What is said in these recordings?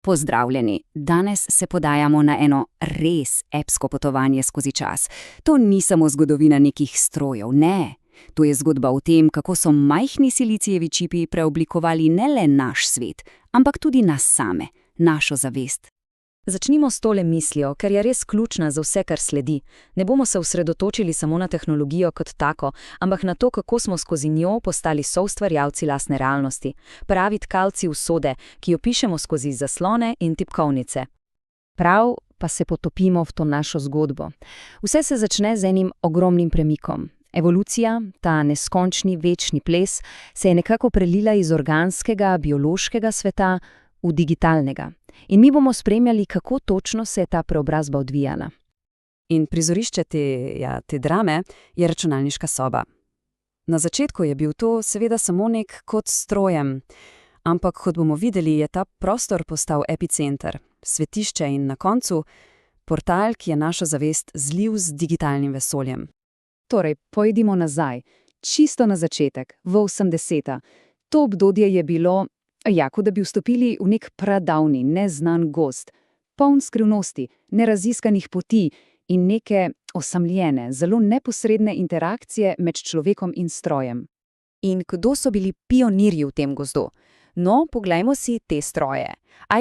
Pozdravljeni! Danes se podajamo na eno res epsko potovanje skozi čas. To ni samo zgodovina nekih strojev, ne. To je zgodba o tem, kako so majhni silicijevi čipi preoblikovali ne le naš svet, ampak tudi nas same, našo zavest. Začnimo s tole mislijo, ker je res ključna za vse, kar sledi. Ne bomo se osredotočili samo na tehnologijo kot tako, ampak na to, kako smo skozi njo postali soustvarjalci lastne realnosti, pravi tkalci usode, ki jo pišemo skozi zaslone in tipkovnice. Prav pa se potopimo v to našo zgodbo. Vse se začne z enim ogromnim premikom. Evolucija, ta neskončni večni ples, se je nekako prelila iz organskega, biološkega sveta v digitalnega. In mi bomo spremljali, kako točno se je ta preobrazba odvijala. In prizorišče te drame je računalniška soba. Na začetku je bil to seveda samo nek kod s strojem, ampak kot bomo videli, je ta prostor postal epicenter, svetišče in na koncu portal, ki je našo zavest zlil z digitalnim vesoljem. Torej, pojdimo nazaj, čisto na začetek, v 80. To obdobje je bilo, kot da bi vstopili v nek pradavni, neznan gozd, poln skrivnosti, neraziskanih poti in neke osamljene, zelo neposredne interakcije med človekom in strojem. In kdo so bili pionirji v tem gozdu? No, poglejmo si te stroje.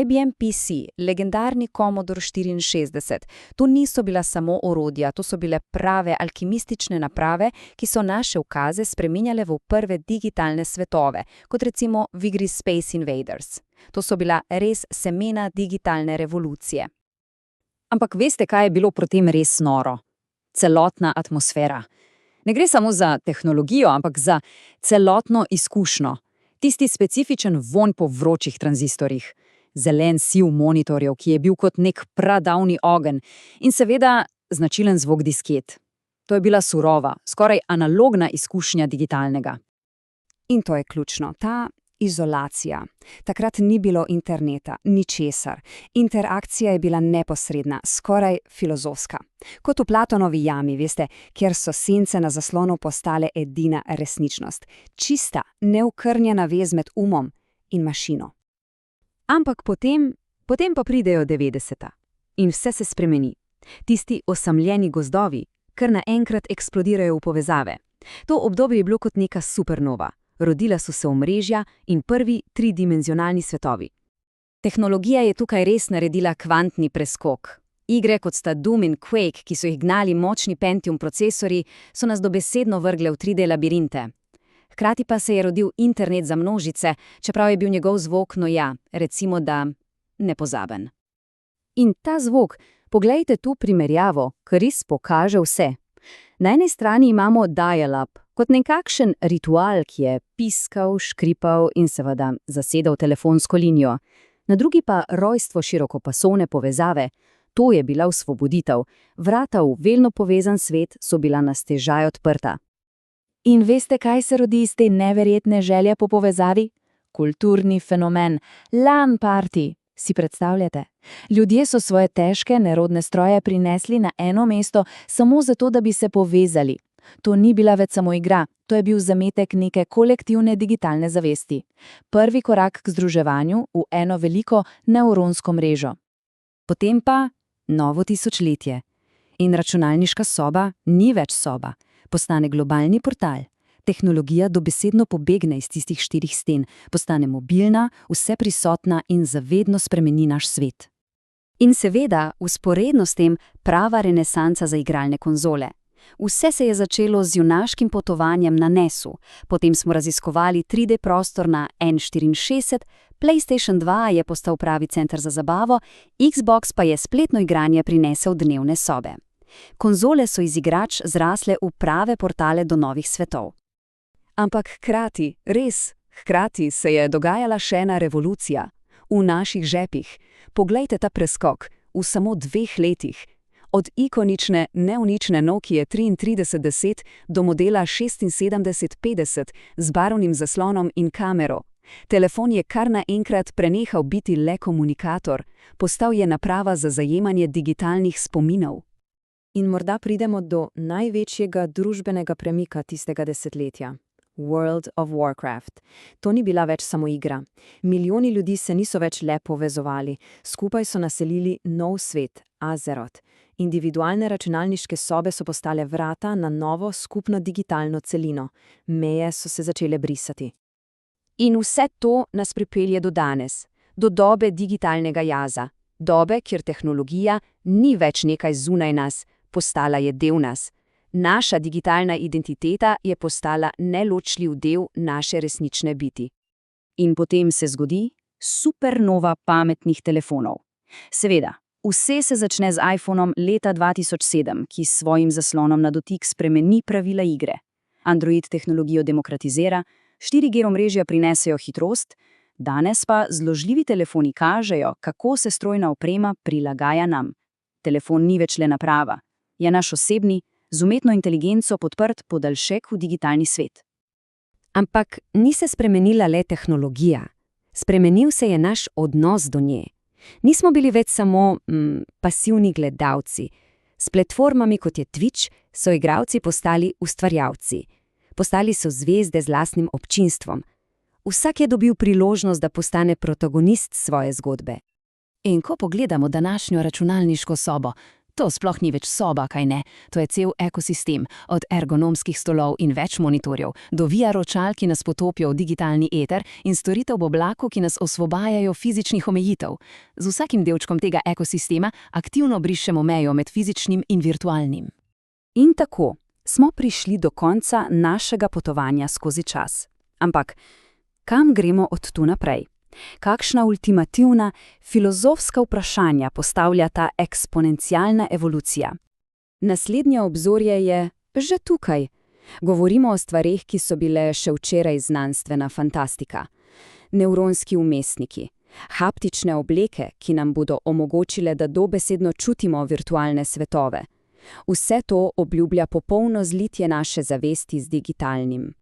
IBM PC, legendarni Commodore 64, to niso bila samo orodja, to so bile prave alkimistične naprave, ki so naše ukaze spreminjale v prve digitalne svetove, kot recimo v igri Space Invaders. To so bila res semena digitalne revolucije. Ampak veste, kaj je bilo pri tem res noro? Celotna atmosfera. Ne gre samo za tehnologijo, ampak za celotno izkušnjo. Tisti specifičen vonj po vročih tranzistorjih, zelen siv monitorjev, ki je bil kot nek pradavni ogenj in seveda značilen zvok disket. To je bila surova, skoraj analogna izkušnja digitalnega. In to je ključno, ta izolacija. Takrat ni bilo interneta, ničesar. Interakcija je bila neposredna, skoraj filozofska. Kot v Platonovi jami, veste, kjer so sence na zaslonu postale edina resničnost. Čista, neokrnjena vez med umom in mašino. Ampak potem pa pridejo 90. In vse se spremeni. Tisti osamljeni gozdovi, kar naenkrat eksplodirajo v povezave. To obdobje je bilo kot neka supernova. Rodila so se omrežja in prvi tridimenzionalni svetovi. Tehnologija je tukaj res naredila kvantni preskok. Igre kot sta Doom in Quake, ki so jih gnali močni Pentium procesori, so nas dobesedno vrgle v 3D labirinte. Hkrati pa se je rodil internet za množice, čeprav je bil njegov zvok, no ja, recimo da nepozaben. In ta zvok, poglejte tu primerjavo, ker res pokaže vse. Na eni strani imamo dial-up, kot nekakšen ritual, ki je piskal, škripal in seveda zasedal telefonsko linijo. Na drugi pa rojstvo širokopasovne povezave. To je bila osvoboditev. Vrata v velno povezan svet so bila na stežaj odprta. In veste, kaj se rodi iz te neverjetne želje po povezavi? Kulturni fenomen, LAN party. Si predstavljate? Ljudje so svoje težke, nerodne stroje prinesli na eno mesto samo zato, da bi se povezali. To ni bila več samo igra, to je bil zametek neke kolektivne digitalne zavesti. Prvi korak k združevanju v eno veliko nevronsko mrežo. Potem pa novo tisočletje. In računalniška soba ni več soba, postane globalni portal. Tehnologija dobesedno pobegne iz tistih 4 sten, postane mobilna, vseprisotna in zavedno spremeni naš svet. In seveda, vzporedno s tem, prava renesansa za igralne konzole. Vse se je začelo z junaškim potovanjem na NES-u, potem smo raziskovali 3D prostor na N64, PlayStation 2 je postal pravi center za zabavo, Xbox pa je spletno igranje prinesel dnevne sobe. Konzole so iz igrač zrasle v prave portale do novih svetov. Ampak hkrati se je dogajala še ena revolucija. V naših žepih. Poglejte ta preskok, v samo 2 letih. Od ikonične, neunične Nokia 3310 do modela 7650 z barvnim zaslonom in kamero. Telefon je kar naenkrat prenehal biti le komunikator, postal je naprava za zajemanje digitalnih spominov. In morda pridemo do največjega družbenega premika tistega desetletja. World of Warcraft. To ni bila več samo igra. Milijoni ljudi se niso več le povezovali, skupaj so naselili nov svet, Azeroth. Individualne računalniške sobe so postale vrata na novo skupno digitalno celino. Meje so se začele brisati. In vse to nas pripelje do danes, do dobe digitalnega jaza, dobe, kjer tehnologija ni več nekaj zunaj nas, postala je del nas. Naša digitalna identiteta je postala neločljiv del naše resnične biti. In potem se zgodi supernova pametnih telefonov. Seveda, vse se začne z iPhonom leta 2007, ki s svojim zaslonom na dotik spremeni pravila igre. Android tehnologijo demokratizira, 4G omrežja prinesejo hitrost, danes pa zložljivi telefoni kažejo, kako se strojna oprema prilagaja nam. Telefon ni več le naprava, je naš osebni, z umetno inteligenco podprt podaljšek v digitalni svet. Ampak ni se spremenila le tehnologija. Spremenil se je naš odnos do nje. Nismo bili več samo pasivni gledalci. S platformami kot je Twitch so igralci postali ustvarjalci. Postali so zvezde z lastnim občinstvom. Vsak je dobil priložnost, da postane protagonist svoje zgodbe. In ko pogledamo današnjo računalniško sobo, to sploh ni več soba, kaj ne? To je cel ekosistem, od ergonomskih stolov in več monitorjev, do VR-očal, ki nas potopijo v digitalni eter, in storitev v oblaku, ki nas osvobajajo fizičnih omejitev. Z vsakim delčkom tega ekosistema aktivno brišemo mejo med fizičnim in virtualnim. In tako smo prišli do konca našega potovanja skozi čas. Ampak kam gremo od tu naprej? Kakšna ultimativna, filozofska vprašanja postavlja ta eksponencialna evolucija? Naslednje obzorje je že tukaj. Govorimo o stvareh, ki so bile še včeraj znanstvena fantastika. Nevronski vmesniki, haptične obleke, ki nam bodo omogočile, da dobesedno čutimo virtualne svetove. Vse to obljublja popolno zlitje naše zavesti z digitalnim.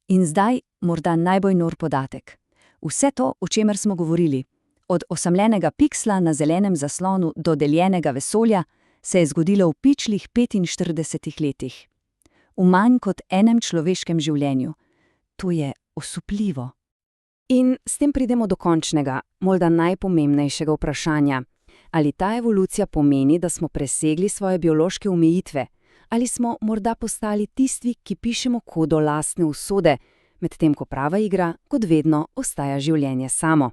In zdaj morda najbolj nor podatek. Vse to, o čemer smo govorili, od osamljenega piksla na zelenem zaslonu do deljenega vesolja, se je zgodilo v pičlih 45 letih. V manj kot enem človeškem življenju. To je osupljivo. In s tem pridemo do končnega, morda najpomembnejšega vprašanja. Ali ta evolucija pomeni, da smo presegli svoje biološke omejitve? Ali smo morda postali tisti, ki pišemo kodo lastne usode, medtem ko prava igra, kot vedno, ostaja življenje samo?